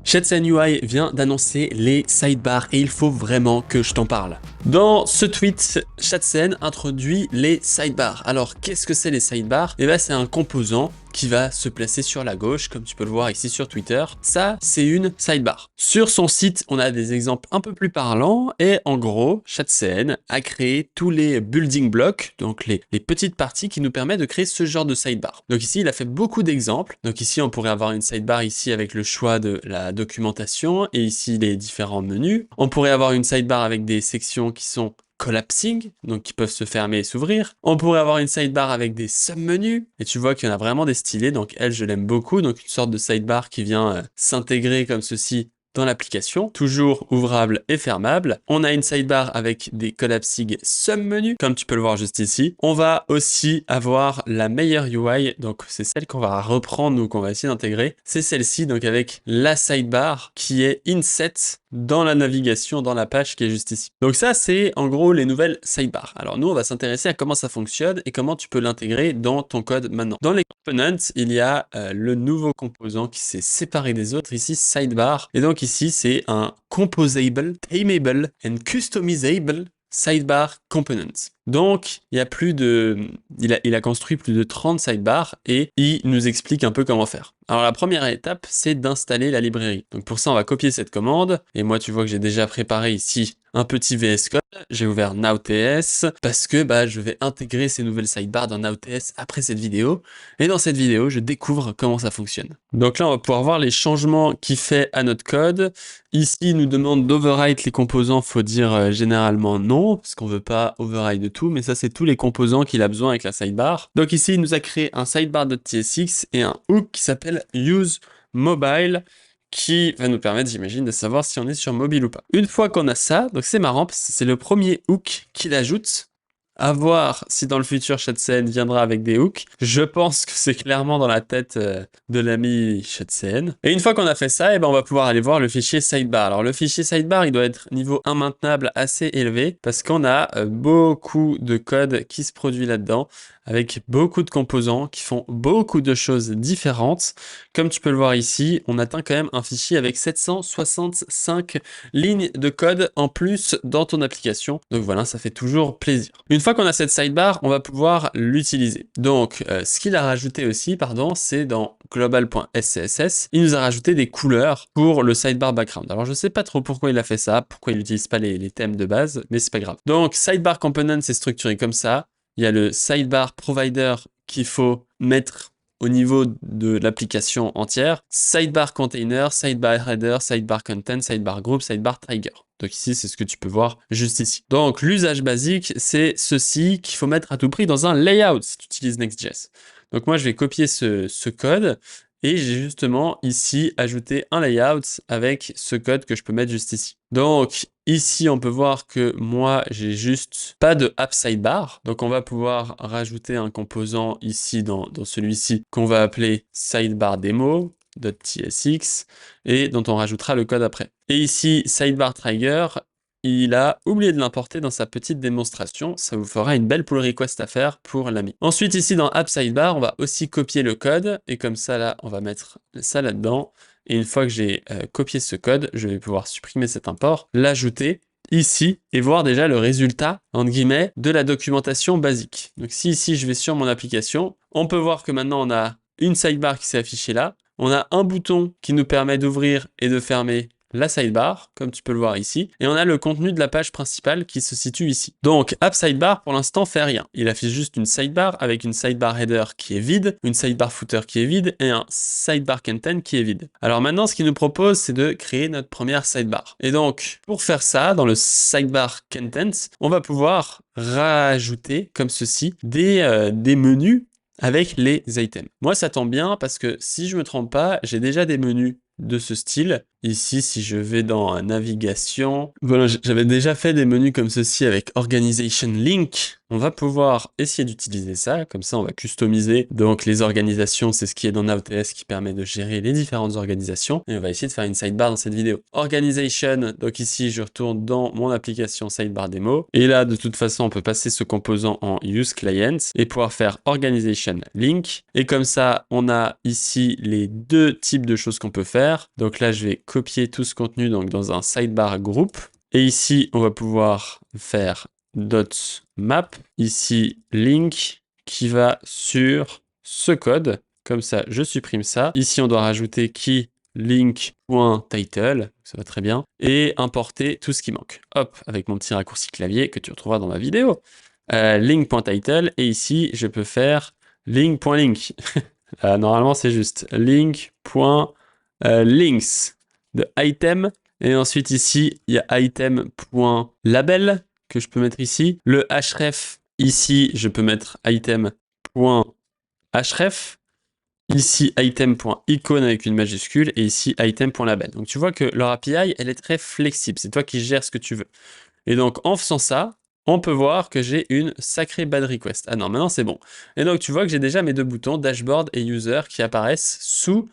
Shadcn UI vient d'annoncer les sidebars et il faut vraiment que je t'en parle. Dans ce tweet, Shadcn introduit les sidebars. Alors qu'est-ce que c'est les sidebars? Eh bien c'est un composant qui va se placer sur la gauche, comme tu peux le voir ici sur Twitter. Ça, c'est une sidebar. Sur son site, on a des exemples un peu plus parlants et en gros, Shadcn a créé tous les building blocks, donc les petites parties qui nous permettent de créer ce genre de sidebar. Donc ici, il a fait beaucoup d'exemples. Donc ici, on pourrait avoir une sidebar ici avec le choix de la documentation et ici les différents menus. On pourrait avoir une sidebar avec des sections qui sont collapsing, donc qui peuvent se fermer et s'ouvrir. On pourrait avoir une sidebar avec des sub-menus, et tu vois qu'il y en a vraiment des stylés, donc elle, je l'aime beaucoup, donc une sorte de sidebar qui vient s'intégrer comme ceci dans l'application, toujours ouvrable et fermable. On a une sidebar avec des collapsing sub-menus, comme tu peux le voir juste ici. On va aussi avoir la meilleure UI, donc c'est celle qu'on va reprendre ou qu'on va essayer d'intégrer. C'est celle-ci, donc avec la sidebar qui est inset dans la navigation, dans la page qui est juste ici. Donc ça, c'est en gros les nouvelles sidebars. Alors nous, on va s'intéresser à comment ça fonctionne et comment tu peux l'intégrer dans ton code maintenant. Dans les components, il y a le nouveau composant qui s'est séparé des autres, ici sidebar. Et donc ici, c'est un composable, tameable and customizable sidebar components. Donc, il a construit plus de 30 sidebars et il nous explique un peu comment faire. Alors, la première étape, c'est d'installer la librairie. Donc, pour ça, on va copier cette commande. Et moi, tu vois que j'ai déjà préparé ici un petit VS Code. J'ai ouvert Node.js parce que je vais intégrer ces nouvelles sidebars dans Node.js après cette vidéo. Et dans cette vidéo, je découvre comment ça fonctionne. Donc là, on va pouvoir voir les changements qu'il fait à notre code. Ici, il nous demande d'overwrite les composants. Faut dire généralement non, parce qu'on veut pas override de tout, mais ça, c'est tous les composants qu'il a besoin avec la sidebar. Donc ici, il nous a créé un sidebar.tsx et un hook qui s'appelle useMobile, qui va nous permettre, j'imagine, de savoir si on est sur mobile ou pas. Une fois qu'on a ça, donc c'est marrant, parce que c'est le premier hook qu'il ajoute. À voir si dans le futur Shadcn viendra avec des hooks. Je pense que c'est clairement dans la tête de l'ami Shadcn. Et une fois qu'on a fait ça, on va pouvoir aller voir le fichier sidebar. Alors le fichier sidebar, il doit être niveau immaintenable assez élevé parce qu'on a beaucoup de code qui se produit là-dedans avec beaucoup de composants qui font beaucoup de choses différentes. Comme tu peux le voir ici, on atteint quand même un fichier avec 765 lignes de code en plus dans ton application. Donc voilà, ça fait toujours plaisir. Une fois qu'on a cette sidebar, on va pouvoir l'utiliser. Donc, ce qu'il a rajouté aussi, c'est dans global.scss, il nous a rajouté des couleurs pour le sidebar background. Alors, je sais pas trop pourquoi il a fait ça, pourquoi il n'utilise pas les thèmes de base, mais c'est pas grave. Donc, sidebar component, c'est structuré comme ça. Il y a le sidebar provider qu'il faut mettre au niveau de l'application entière, sidebar container, sidebar header, sidebar content, sidebar group, sidebar trigger. Donc ici, c'est ce que tu peux voir juste ici. Donc l'usage basique, c'est ceci qu'il faut mettre à tout prix dans un layout si tu utilises Next.js. Donc moi, je vais copier ce code et j'ai justement ici ajouté un layout avec ce code que je peux mettre juste ici. Donc ici, on peut voir que moi, j'ai juste pas de app sidebar. Donc on va pouvoir rajouter un composant ici dans celui-ci qu'on va appeler sidebar demo.tsx et dont on rajoutera le code après. Et ici, sidebar trigger, il a oublié de l'importer dans sa petite démonstration. Ça vous fera une belle pull request à faire pour l'ami. Ensuite, ici, dans app sidebar, on va aussi copier le code. Et comme ça, là, on va mettre ça là-dedans. Et une fois que j'ai copié ce code, je vais pouvoir supprimer cet import, l'ajouter ici et voir déjà le résultat, entre guillemets, de la documentation basique. Donc si ici, je vais sur mon application, on peut voir que maintenant, on a une sidebar qui s'est affichée là. On a un bouton qui nous permet d'ouvrir et de fermer la sidebar, comme tu peux le voir ici, et on a le contenu de la page principale qui se situe ici. Donc, app sidebar, pour l'instant, fait rien. Il affiche juste une sidebar avec une sidebar header qui est vide, une sidebar footer qui est vide, et un sidebar content qui est vide. Alors maintenant, ce qu'il nous propose, c'est de créer notre première sidebar. Et donc, pour faire ça, dans le sidebar content, on va pouvoir rajouter, comme ceci, des menus avec les items. Moi, ça tombe bien parce que si je me trompe pas, j'ai déjà des menus de ce style. Ici, si je vais dans navigation, voilà, j'avais déjà fait des menus comme ceci avec Organization Link. On va pouvoir essayer d'utiliser ça, comme ça on va customiser. Donc les organisations, c'est ce qui est dans Node.js qui permet de gérer les différentes organisations. Et on va essayer de faire une sidebar dans cette vidéo. Organization, donc ici je retourne dans mon application sidebar démo. Et là, de toute façon, on peut passer ce composant en use client et pouvoir faire Organization Link. Et comme ça, on a ici les deux types de choses qu'on peut faire. faire. Donc là, je vais copier tout ce contenu donc, dans un sidebar groupe. Et ici, on va pouvoir faire .map. Ici, link qui va sur ce code. Comme ça, je supprime ça. Ici, on doit rajouter key link.title, ça va très bien, et importer tout ce qui manque. Hop, avec mon petit raccourci clavier que tu retrouveras dans ma vidéo. Link.title, et ici, je peux faire link.link. Normalement, c'est juste link.links de item, et ensuite ici, il y a item.label que je peux mettre ici. Le href, ici, je peux mettre item.href. Ici, item.icon avec une majuscule et ici, item.label. Donc, tu vois que leur API, elle est très flexible. C'est toi qui gères ce que tu veux. Et donc, en faisant ça, on peut voir que j'ai une sacrée bad request. Ah non, maintenant, c'est bon. Et donc, tu vois que j'ai déjà mes deux boutons, dashboard et user, qui apparaissent sous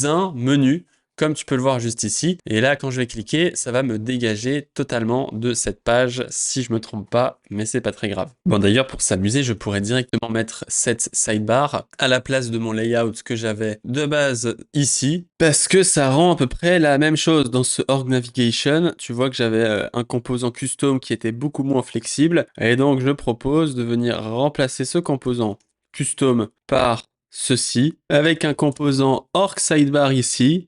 un menu, comme tu peux le voir juste ici. Et là, quand je vais cliquer, ça va me dégager totalement de cette page, si je me trompe pas, mais c'est pas très grave. Bon, d'ailleurs, pour s'amuser, je pourrais directement mettre cette sidebar à la place de mon layout que j'avais de base ici, parce que ça rend à peu près la même chose. Dans ce org navigation, tu vois que j'avais un composant custom qui était beaucoup moins flexible, et donc je propose de venir remplacer ce composant custom par ceci, avec un composant org sidebar ici,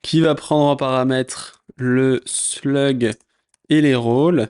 qui va prendre en paramètre le slug et les rôles.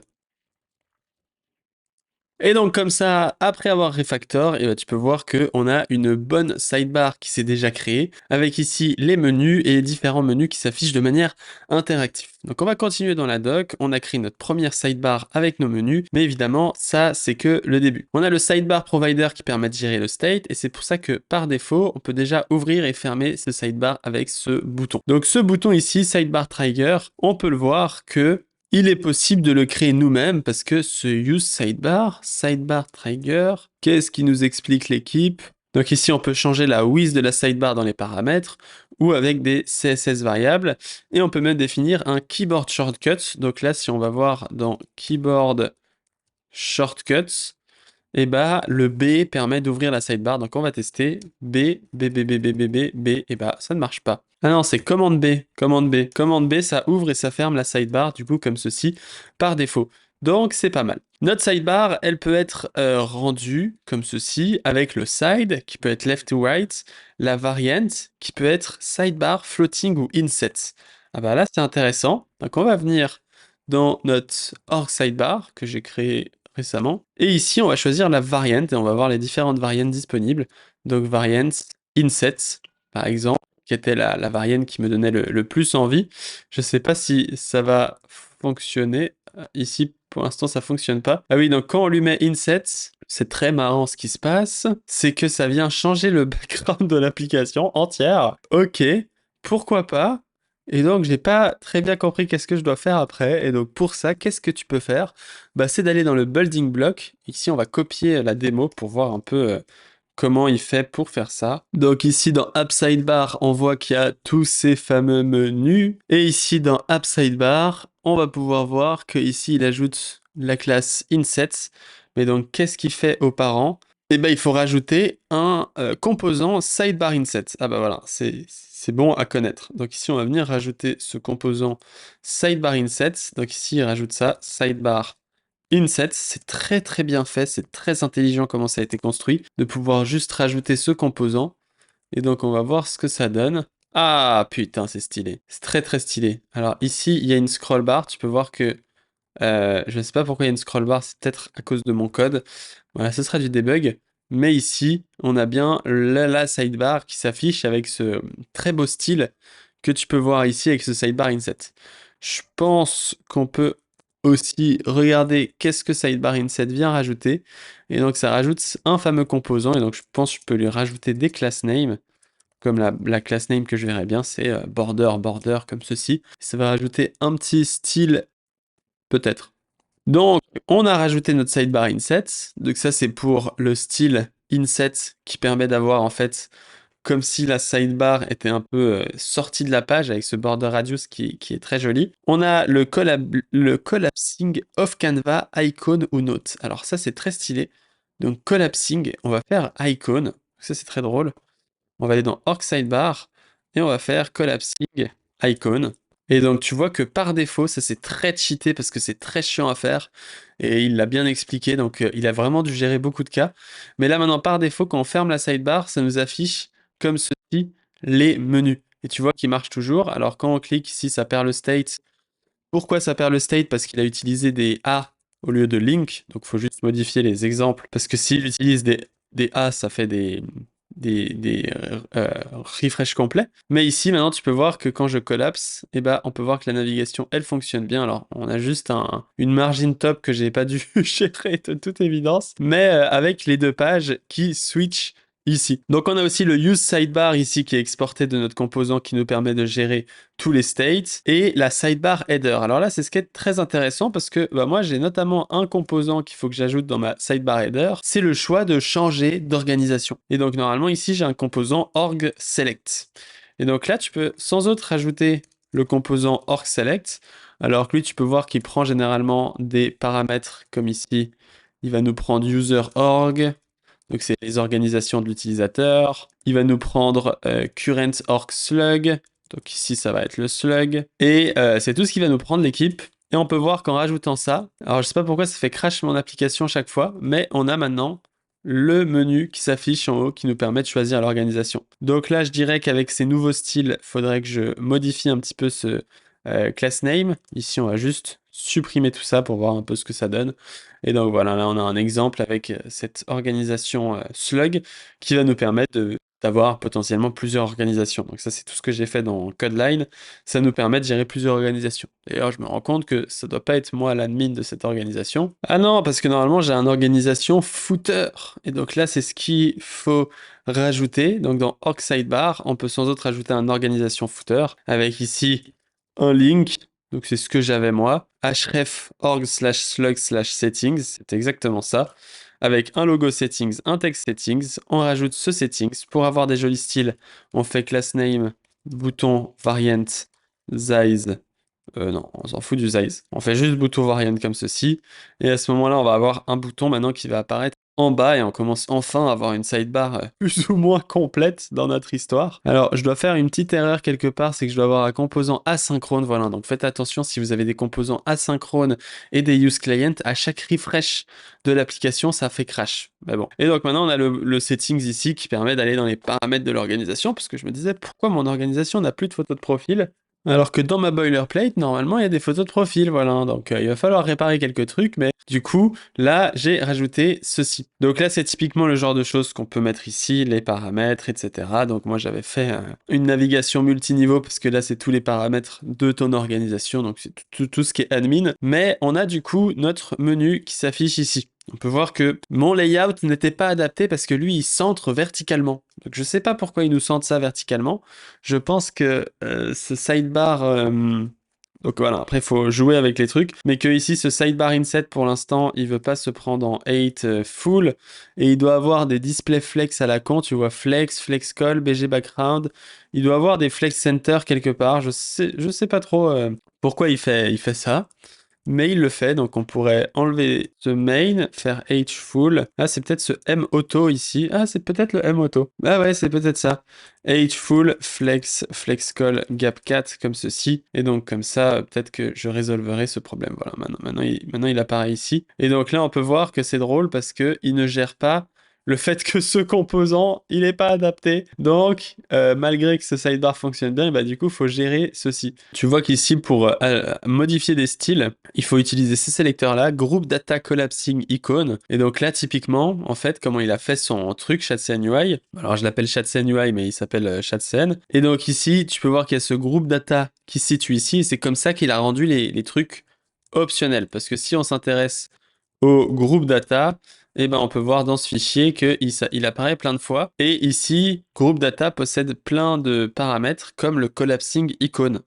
Et donc comme ça, après avoir refactor, tu peux voir qu'on a une bonne sidebar qui s'est déjà créée, avec ici les menus et les différents menus qui s'affichent de manière interactive. Donc on va continuer dans la doc, on a créé notre première sidebar avec nos menus, mais évidemment ça c'est que le début. On a le sidebar provider qui permet de gérer le state, et c'est pour ça que par défaut, on peut déjà ouvrir et fermer ce sidebar avec ce bouton. Donc ce bouton ici, sidebar trigger, on peut le voir que il est possible de le créer nous-mêmes parce que ce use sidebar trigger, qu'est-ce qui nous explique l'équipe? Donc ici, on peut changer la width de la sidebar dans les paramètres ou avec des CSS variables. Et on peut même définir un keyboard shortcut. Donc là, si on va voir dans keyboard shortcuts, et bah le B permet d'ouvrir la sidebar. Donc on va tester B, B, B, B, B, B, B, B, et bah ça ne marche pas. Ah non, c'est commande B, commande B. Commande B, ça ouvre et ça ferme la sidebar, du coup comme ceci, par défaut. Donc c'est pas mal. Notre sidebar, elle peut être rendue comme ceci, avec le side, qui peut être left to right, la variant, qui peut être sidebar, floating ou inset. Ah bah là c'est intéressant. Donc on va venir dans notre org sidebar, que j'ai créé récemment. Et ici, on va choisir la variant et on va voir les différentes variantes disponibles. Donc variant inset, par exemple, qui était la variante qui me donnait le plus envie. Je sais pas si ça va fonctionner. Ici, pour l'instant, ça fonctionne pas. Ah oui, donc quand on lui met inset, c'est très marrant ce qui se passe. C'est que ça vient changer le background de l'application entière. Ok, pourquoi pas? Et donc, j'ai pas très bien compris qu'est-ce que je dois faire après. Et donc, pour ça, qu'est-ce que tu peux faire? Bah, c'est d'aller dans le building block. Ici, on va copier la démo pour voir un peu comment il fait pour faire ça. Donc ici, dans App Sidebar, on voit qu'il y a tous ces fameux menus. Et ici, dans App Sidebar, on va pouvoir voir qu'ici, il ajoute la classe inset. Mais donc, qu'est-ce qu'il fait aux parents? Eh ben, il faut rajouter un composant sidebar inset. Ah bah voilà, c'est bon à connaître. Donc ici, on va venir rajouter ce composant sidebar inset. Donc ici, il rajoute ça, sidebar inset. C'est très très bien fait, c'est très intelligent comment ça a été construit, de pouvoir juste rajouter ce composant. Et donc, on va voir ce que ça donne. Ah putain, c'est stylé. C'est très très stylé. Alors ici, il y a une scroll bar. Tu peux voir que je ne sais pas pourquoi il y a une scroll bar, c'est peut-être à cause de mon code. Voilà, ce sera du debug. Mais ici, on a bien la sidebar qui s'affiche avec ce très beau style que tu peux voir ici avec ce sidebar inset. Je pense qu'on peut aussi regarder qu'est-ce que sidebar inset vient rajouter. Et donc ça rajoute un fameux composant. Et donc je pense que je peux lui rajouter des class names. Comme la class name que je verrai bien, c'est border comme ceci. Ça va rajouter un petit style peut-être. Donc, on a rajouté notre sidebar inset. Donc ça, c'est pour le style inset qui permet d'avoir en fait comme si la sidebar était un peu sortie de la page avec ce border radius qui est très joli. On a le collapsing of canva icon ou note. Alors ça, c'est très stylé. Donc collapsing, on va faire icon. Ça, c'est très drôle. On va aller dans org sidebar et on va faire collapsing icon. Et donc tu vois que par défaut, ça c'est très cheaté parce que c'est très chiant à faire. Et il l'a bien expliqué, donc il a vraiment dû gérer beaucoup de cas. Mais là maintenant, par défaut, quand on ferme la sidebar, ça nous affiche comme ceci les menus. Et tu vois qu'ils marchent toujours. Alors quand on clique ici, ça perd le state. Pourquoi ça perd le state? Parce qu'il a utilisé des A au lieu de link. Donc il faut juste modifier les exemples. Parce que s'il utilise des A, ça fait des refresh complets. Mais ici, maintenant, tu peux voir que quand je collapse, eh ben, on peut voir que la navigation, elle fonctionne bien. Alors, on a juste une margin top que j'ai pas dû gérer de toute évidence, mais avec les deux pages qui switch ici. Donc, on a aussi le use sidebar ici qui est exporté de notre composant qui nous permet de gérer tous les states et la sidebar header. Alors là, c'est ce qui est très intéressant parce que bah, moi, j'ai notamment un composant qu'il faut que j'ajoute dans ma sidebar header. C'est le choix de changer d'organisation. Et donc, normalement, ici, j'ai un composant org select. Et donc là, tu peux sans autre rajouter le composant org select. Alors que lui, tu peux voir qu'il prend généralement des paramètres comme ici. Il va nous prendre user org. Donc, c'est les organisations de l'utilisateur. Il va nous prendre current org slug. Donc ici, ça va être le slug. Et c'est tout ce qui va nous prendre l'équipe. Et on peut voir qu'en rajoutant ça, alors je sais pas pourquoi ça fait crash mon application chaque fois, mais on a maintenant le menu qui s'affiche en haut qui nous permet de choisir l'organisation. Donc là, je dirais qu'avec ces nouveaux styles, il faudrait que je modifie un petit peu ce class name. Ici, on va juste supprimer tout ça pour voir un peu ce que ça donne. Et donc voilà, là on a un exemple avec cette organisation slug qui va nous permettre d'avoir potentiellement plusieurs organisations. Donc ça, c'est tout ce que j'ai fait dans Codeline. Ça nous permet de gérer plusieurs organisations. D'ailleurs, je me rends compte que ça doit pas être moi l'admin de cette organisation. Ah non, parce que normalement, j'ai une organisation footer. Et donc là, c'est ce qu'il faut rajouter. Donc dans org sidebar, on peut sans autre rajouter une organisation footer avec ici un link. Donc c'est ce que j'avais moi. href org/slug/settings, c'est exactement ça. Avec un logo settings, un text settings, on rajoute ce settings. Pour avoir des jolis styles, on fait class name, bouton variant, size. Non, on s'en fout du size. On fait juste bouton variant comme ceci. Et à ce moment-là, on va avoir un bouton maintenant qui va apparaître en bas et on commence enfin à avoir une sidebar plus ou moins complète dans notre histoire. Alors, je dois faire une petite erreur quelque part, c'est que je dois avoir un composant asynchrone, voilà. Donc faites attention si vous avez des composants asynchrones et des use client, à chaque refresh de l'application, ça fait crash. Mais bon. Et donc maintenant, on a le settings ici qui permet d'aller dans les paramètres de l'organisation, parce que je me disais, pourquoi mon organisation n'a plus de photo de profil? Alors que dans ma boilerplate, normalement, il y a des photos de profil, voilà. Donc, il va falloir réparer quelques trucs, mais du coup, là, j'ai rajouté ceci. Donc là, c'est typiquement le genre de choses qu'on peut mettre ici, les paramètres, etc. Donc moi, j'avais fait une navigation multiniveau, parce que là, c'est tous les paramètres de ton organisation, donc c'est tout ce qui est admin. Mais on a du coup notre menu qui s'affiche ici. On peut voir que mon layout n'était pas adapté parce que lui, il centre verticalement. Donc je sais pas pourquoi il nous centre ça verticalement. Je pense que ce sidebar... donc voilà, après il faut jouer avec les trucs. Mais que ici, ce sidebar inset, pour l'instant, il veut pas se prendre en 8 full. Et il doit avoir des display flex à la con. Tu vois, flex, flex call, BG background. Il doit avoir des flex center quelque part. Je sais pas trop pourquoi il fait ça. Mais il le fait, donc on pourrait enlever ce main, faire H full. Ah, c'est peut-être ce M auto ici. Ah, c'est peut-être le M auto. Ah ouais, c'est peut-être ça. H full, flex, flex call, gap 4, comme ceci. Et donc comme ça, peut-être que je résolverai ce problème. Voilà, maintenant il apparaît ici. Et donc là, on peut voir que c'est drôle parce que il ne gère pas le fait que ce composant, il n'est pas adapté. Donc, malgré que ce sidebar fonctionne bien, bah, du coup, il faut gérer ceci. Tu vois qu'ici, pour modifier des styles, il faut utiliser ces sélecteurs-là, Group Data Collapsing Icon. Et donc là, typiquement, en fait, comment il a fait son truc Chatsen UI. Alors, je l'appelle Chatsen UI, mais il s'appelle Chatsen. Et donc ici, tu peux voir qu'il y a ce groupe data qui se situe ici. Et c'est comme ça qu'il a rendu les trucs optionnels. Parce que si on s'intéresse au groupe data, et ben on peut voir dans ce fichier qu'il apparaît plein de fois. Et ici, groupe data possède plein de paramètres comme le collapsing icon.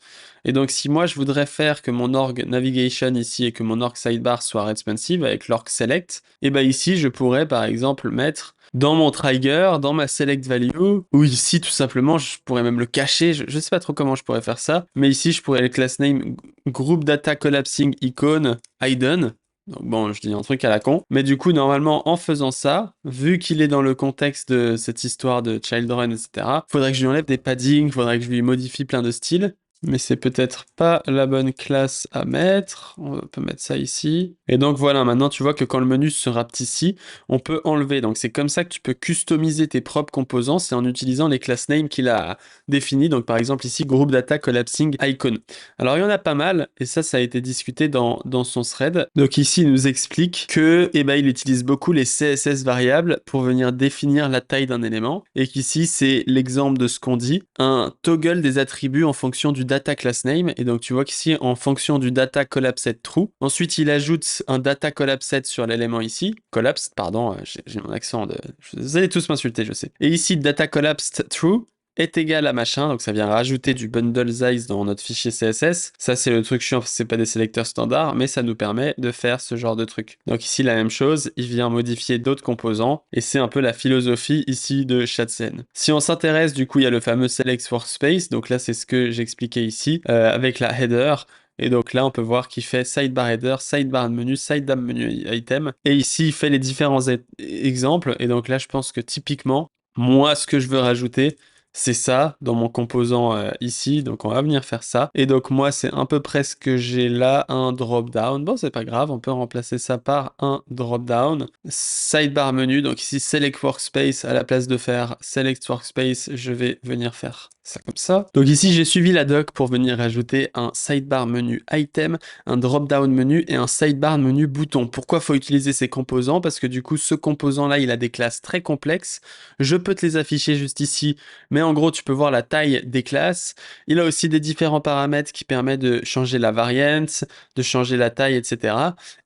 Et donc si moi je voudrais faire que mon org navigation ici et que mon org sidebar soit responsive avec l'org select, et ben ici je pourrais par exemple mettre dans mon trigger, dans ma select value, ou ici tout simplement je pourrais même le cacher, je sais pas trop comment je pourrais faire ça, mais ici je pourrais le class name group data collapsing icon hidden. Donc bon, je dis un truc à la con. Mais du coup, normalement, en faisant ça, vu qu'il est dans le contexte de cette histoire de Children, etc., faudrait que je lui enlève des paddings, faudrait que je lui modifie plein de styles. mais c'est peut-être pas la bonne classe à mettre. On peut mettre ça ici. Et donc voilà, maintenant tu vois que quand le menu se rapetissit, on peut enlever. Donc c'est comme ça que tu peux customiser tes propres composants, c'est en utilisant les class names qu'il a définis. Donc par exemple ici, groupe data collapsing icon. Alors il y en a pas mal, et ça a été discuté dans son thread. Donc ici, il nous explique que eh ben, il utilise beaucoup les CSS variables pour venir définir la taille d'un élément, et qu'ici, c'est l'exemple de ce qu'on dit, un toggle des attributs en fonction du data class name, et donc tu vois qu'ici, en fonction du data collapsed true, ensuite il ajoute un data collapsed sur l'élément ici, collapsed, pardon, j'ai mon accent de... Vous allez tous m'insulter, je sais. Et ici, data collapsed true, est égal à machin, donc ça vient rajouter du bundle size dans notre fichier CSS. Ça, c'est le truc chiant parce que c'est pas des sélecteurs standards, mais ça nous permet de faire ce genre de truc. Donc ici, la même chose, il vient modifier d'autres composants, et c'est un peu la philosophie ici de Chatsen. Si on s'intéresse, du coup, il y a le fameux select workspace, donc là, c'est ce que j'expliquais ici, avec la header. Et donc là, on peut voir qu'il fait sidebar header, sidebar menu, sidebar menu item. Et ici, il fait les différents exemples. Et donc là, je pense que typiquement, moi, ce que je veux rajouter, c'est ça dans mon composant ici, donc on va venir faire ça. Et donc moi, c'est à peu près ce que j'ai là, un drop-down. Bon, c'est pas grave, on peut remplacer ça par un drop-down. Sidebar menu, donc ici Select Workspace, à la place de faire Select Workspace, je vais venir faire ça comme ça. Donc ici, j'ai suivi la doc pour venir rajouter un sidebar menu item, un drop-down menu et un sidebar menu bouton. Pourquoi faut utiliser ces composants? Parce que du coup, ce composant-là, il a des classes très complexes. Je peux te les afficher juste ici, mais en gros, tu peux voir la taille des classes. Il a aussi des différents paramètres qui permettent de changer la variance, de changer la taille, etc.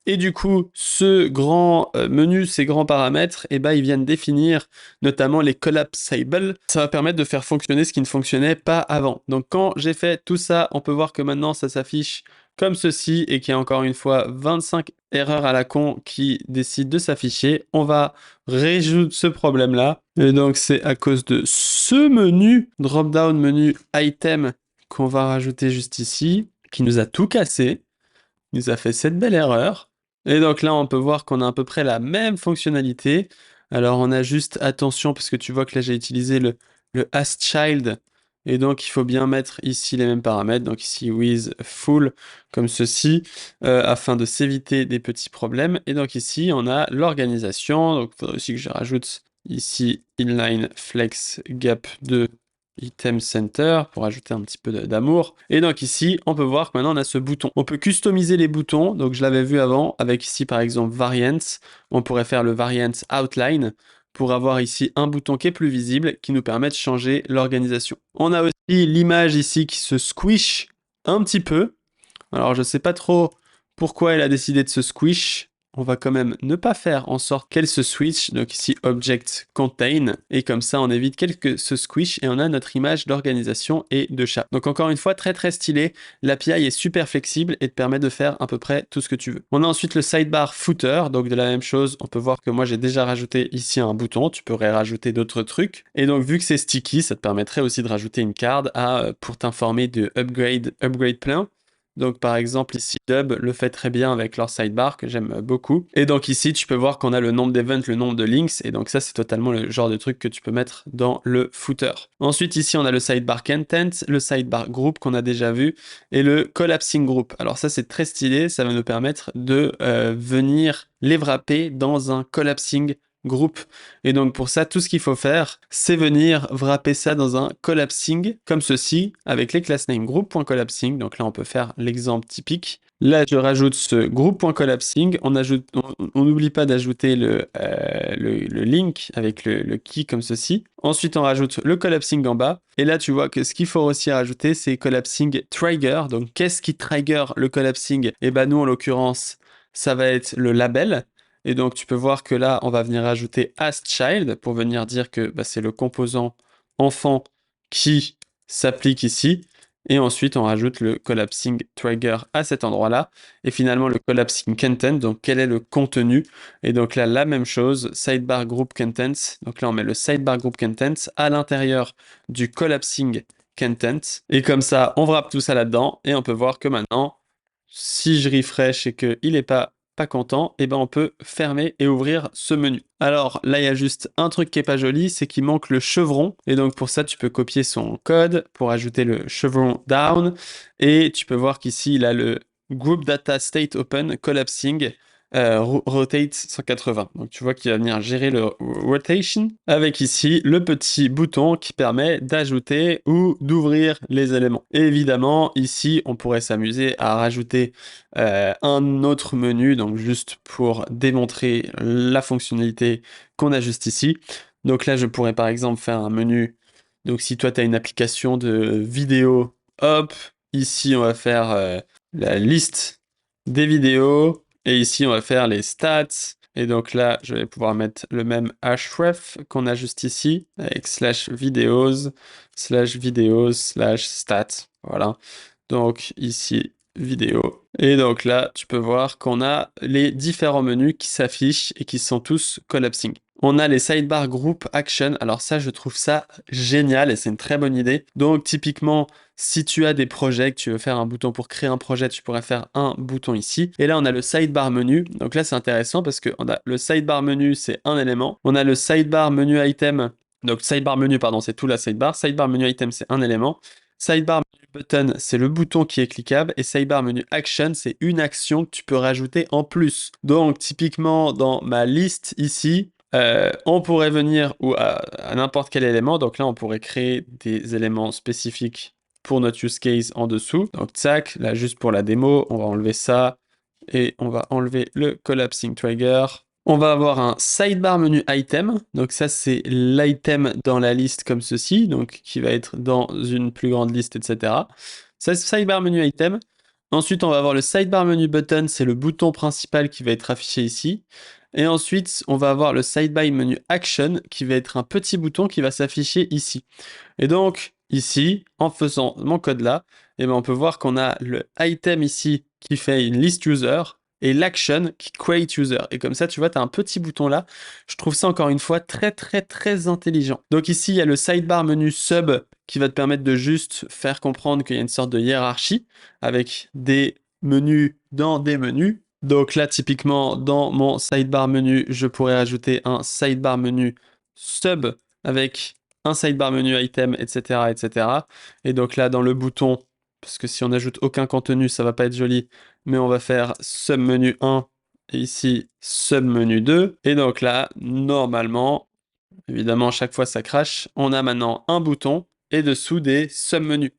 Et du coup, ce grand menu, ces grands paramètres, eh ben, ils viennent définir notamment les collapsables. Ça va permettre de faire fonctionner ce qui ne fonctionnait pas avant. Donc quand j'ai fait tout ça, on peut voir que maintenant ça s'affiche comme ceci et qu'il y a encore une fois 25 erreurs à la con qui décident de s'afficher. On va résoudre ce problème-là. Et donc c'est à cause de ce menu, drop-down menu item, qu'on va rajouter juste ici, qui nous a tout cassé. Il nous a fait cette belle erreur. Et donc là, on peut voir qu'on a à peu près la même fonctionnalité. Alors on a juste attention, parce que tu vois que là j'ai utilisé le asChild. Et donc il faut bien mettre ici les mêmes paramètres. Donc ici with full, comme ceci, afin de s'éviter des petits problèmes. Et donc ici, on a l'organisation. Donc il faudrait aussi que je rajoute ici inline flex gap 2 item center pour ajouter un petit peu d'amour. Et donc ici, on peut voir que maintenant on a ce bouton. On peut customiser les boutons. Donc je l'avais vu avant avec ici par exemple variance. On pourrait faire le variance outline pour avoir ici un bouton qui est plus visible qui nous permet de changer l'organisation. On a aussi l'image ici qui se squish un petit peu. Alors je sais pas trop pourquoi elle a décidé de se squish. On va quand même ne pas faire en sorte qu'elle se switch, donc ici Object Contain, et comme ça on évite qu'elle se squish et on a notre image d'organisation et de chat. Donc encore une fois, très très stylé, l'API est super flexible et te permet de faire à peu près tout ce que tu veux. On a ensuite le sidebar footer, donc de la même chose, on peut voir que moi j'ai déjà rajouté ici un bouton, tu pourrais rajouter d'autres trucs, et donc vu que c'est sticky, ça te permettrait aussi de rajouter une card pour t'informer de upgrade plein. Donc par exemple ici Dub le fait très bien avec leur sidebar que j'aime beaucoup. Et donc ici tu peux voir qu'on a le nombre d'events, le nombre de links, et donc ça c'est totalement le genre de truc que tu peux mettre dans le footer. Ensuite ici on a le sidebar content, le sidebar group qu'on a déjà vu, et le collapsing group. Alors ça c'est très stylé, ça va nous permettre de venir les wrapper dans un collapsing groupe. Et donc pour ça, tout ce qu'il faut faire, c'est venir wrapper ça dans un collapsing comme ceci avec les class name group.collapsing. Donc là, on peut faire l'exemple typique. Là, je rajoute ce group.collapsing. On n'oublie pas d'ajouter le link avec le key comme ceci. Ensuite, on rajoute le collapsing en bas. Et là, tu vois que ce qu'il faut aussi rajouter, c'est collapsing trigger. Donc, qu'est-ce qui trigger le collapsing? Et ben nous, en l'occurrence, ça va être le label. Et donc, tu peux voir que là, on va venir rajouter asChild pour venir dire que bah, c'est le composant enfant qui s'applique ici. Et ensuite, on rajoute le collapsing trigger à cet endroit-là. Et finalement, le collapsing content, donc quel est le contenu? Et donc là, la même chose, sidebar group contents. Donc là, on met le sidebar group contents à l'intérieur du collapsing content. Et comme ça, on wrap tout ça là-dedans. Et on peut voir que maintenant, si je refresh et qu'il n'est pas pas content, et ben on peut fermer et ouvrir ce menu. Alors là, il y a juste un truc qui est pas joli, c'est qu'il manque le chevron. Et donc pour ça, tu peux copier son code pour ajouter le chevron down. Et tu peux voir qu'ici, il a le Group Data State Open Collapsing. Rotate 180. Donc tu vois qu'il va venir gérer le rotation avec ici le petit bouton qui permet d'ajouter ou d'ouvrir les éléments. Et évidemment, ici, on pourrait s'amuser à rajouter un autre menu, donc juste pour démontrer la fonctionnalité qu'on a juste ici. Donc là, je pourrais par exemple faire un menu. Donc si toi, tu as une application de vidéo, hop, ici, on va faire la liste des vidéos. Et ici, on va faire les stats. Et donc là, je vais pouvoir mettre le même href qu'on a juste ici, avec /videos, /videos/stats. Voilà. Donc ici, vidéo. Et donc là, tu peux voir qu'on a les différents menus qui s'affichent et qui sont tous collapsing. On a les sidebar group action. Alors ça, je trouve ça génial et c'est une très bonne idée. Donc typiquement, si tu as des projets, que tu veux faire un bouton pour créer un projet, tu pourrais faire un bouton ici. Et là, on a le sidebar menu. Donc là, c'est intéressant parce qu'on a le sidebar menu, c'est un élément. On a le sidebar menu item. Donc sidebar menu, pardon, c'est tout la sidebar. Sidebar menu item, c'est un élément. Sidebar menu button, c'est le bouton qui est cliquable. Et sidebar menu action, c'est une action que tu peux rajouter en plus. Donc typiquement, dans ma liste ici, on pourrait venir à n'importe quel élément. Donc là, on pourrait créer des éléments spécifiques pour notre use case en dessous. Donc tac, là juste pour la démo, on va enlever ça et on va enlever le collapsing trigger. On va avoir un sidebar menu item. Donc ça, c'est l'item dans la liste comme ceci, donc qui va être dans une plus grande liste, etc. Ça, c'est sidebar menu item. Ensuite, on va avoir le sidebar menu button, c'est le bouton principal qui va être affiché ici. Et ensuite, on va avoir le sidebar menu action qui va être un petit bouton qui va s'afficher ici. Et donc, ici, en faisant mon code là, eh ben, on peut voir qu'on a le item ici qui fait une list user et l'action qui create user. Et comme ça, tu vois, tu as un petit bouton là. Je trouve ça encore une fois très, très, très intelligent. Donc ici, il y a le sidebar menu sub qui va te permettre de juste faire comprendre qu'il y a une sorte de hiérarchie avec des menus dans des menus. Donc là, typiquement, dans mon sidebar menu, je pourrais ajouter un sidebar menu sub avec un sidebar menu item, etc., etc. Et donc là, dans le bouton, parce que si on n'ajoute aucun contenu, ça va pas être joli, mais on va faire submenu 1 et ici submenu 2. Et donc là, normalement, évidemment, à chaque fois ça crache, on a maintenant un bouton et dessous des submenus.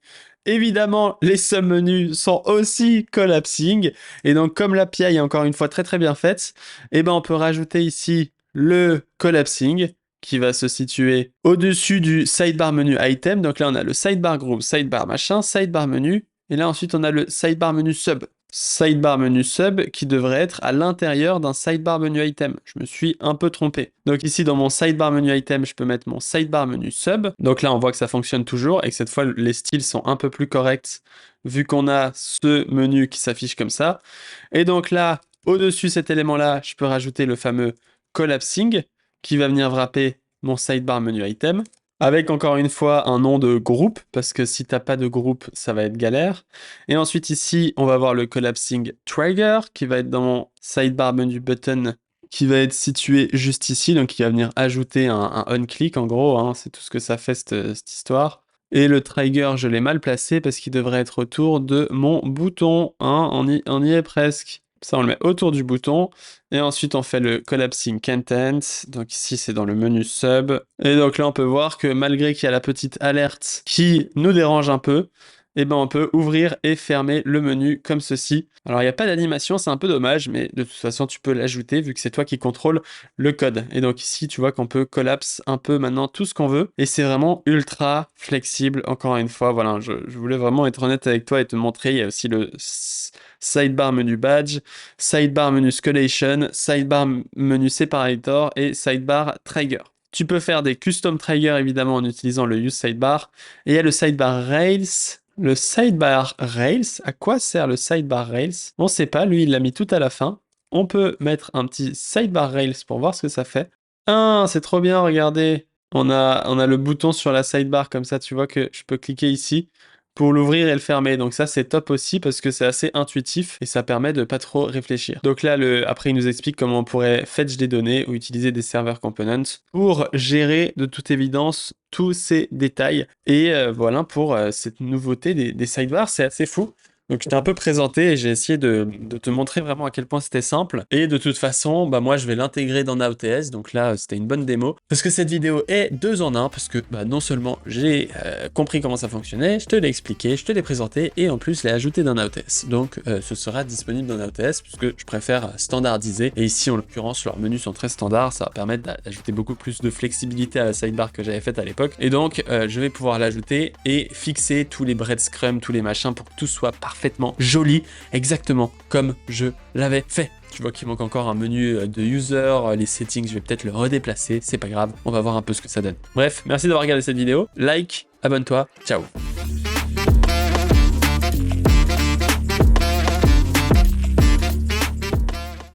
Évidemment, les submenus sont aussi collapsing. Et donc, comme l'API est encore une fois très très bien faite, eh ben, on peut rajouter ici le collapsing qui va se situer au-dessus du sidebar menu item. Donc là, on a le sidebar group, sidebar machin, sidebar menu. Et là, ensuite, on a le sidebar menu sub. Sidebar menu sub qui devrait être à l'intérieur d'un sidebar menu item. Je me suis un peu trompé. Donc ici, dans mon sidebar menu item, je peux mettre mon sidebar menu sub. Donc là, on voit que ça fonctionne toujours et que cette fois, les styles sont un peu plus corrects vu qu'on a ce menu qui s'affiche comme ça. Et donc là, au-dessus cet élément-là, je peux rajouter le fameux collapsing qui va venir wrapper mon sidebar menu item, avec encore une fois un nom de groupe, parce que si t'as pas de groupe, ça va être galère. Et ensuite ici, on va avoir le collapsing trigger, qui va être dans mon sidebar menu button, qui va être situé juste ici, donc qui va venir ajouter un on-click, en gros, hein, c'est tout ce que ça fait cette histoire. Et le trigger, je l'ai mal placé, parce qu'il devrait être autour de mon bouton, hein, on y est presque. Ça, on le met autour du bouton. Et ensuite, on fait le collapsing content. Donc ici, c'est dans le menu sub. Et donc là, on peut voir que malgré qu'il y a la petite alerte qui nous dérange un peu, eh ben, on peut ouvrir et fermer le menu comme ceci. Alors, il n'y a pas d'animation, c'est un peu dommage, mais de toute façon, tu peux l'ajouter vu que c'est toi qui contrôles le code. Et donc ici, tu vois qu'on peut collapse un peu maintenant tout ce qu'on veut. Et c'est vraiment ultra flexible. Encore une fois, voilà, je voulais vraiment être honnête avec toi et te montrer. Il y a aussi le sidebar menu badge, sidebar menu scalation, sidebar menu separator et sidebar trigger. Tu peux faire des custom triggers évidemment en utilisant le use sidebar. Et il y a le sidebar rails. Le sidebar rails, à quoi sert le sidebar rails? On ne sait pas, lui il l'a mis tout à la fin. On peut mettre un petit sidebar rails pour voir ce que ça fait. Ah, c'est trop bien, regardez. On a le bouton sur la sidebar comme ça, tu vois que je peux cliquer ici pour l'ouvrir et le fermer. Donc ça, c'est top aussi parce que c'est assez intuitif et ça permet de pas trop réfléchir. Donc là, après, il nous explique comment on pourrait fetch des données ou utiliser des server components pour gérer de toute évidence tous ces détails. Et voilà pour cette nouveauté des sidebars, c'est assez fou. Donc je t'ai un peu présenté et j'ai essayé de te montrer vraiment à quel point c'était simple. Et de toute façon, bah moi je vais l'intégrer dans Now.ts. Donc là, c'était une bonne démo. Parce que cette vidéo est 2 en 1. Parce que bah, non seulement j'ai compris comment ça fonctionnait, je te l'ai expliqué, je te l'ai présenté. Et en plus, je l'ai ajouté dans Now.ts. Donc ce sera disponible dans Now.ts puisque je préfère standardiser. Et ici, en l'occurrence, leurs menus sont très standards. Ça va permettre d'ajouter beaucoup plus de flexibilité à la sidebar que j'avais faite à l'époque. Et donc, je vais pouvoir l'ajouter et fixer tous les breadcrumbs, tous les machins pour que tout soit parfaitement joli, exactement comme je l'avais fait. Tu vois qu'il manque encore un menu de user, les settings, je vais peut-être le redéplacer, c'est pas grave, on va voir un peu ce que ça donne. Bref, merci d'avoir regardé cette vidéo, like, abonne-toi, ciao.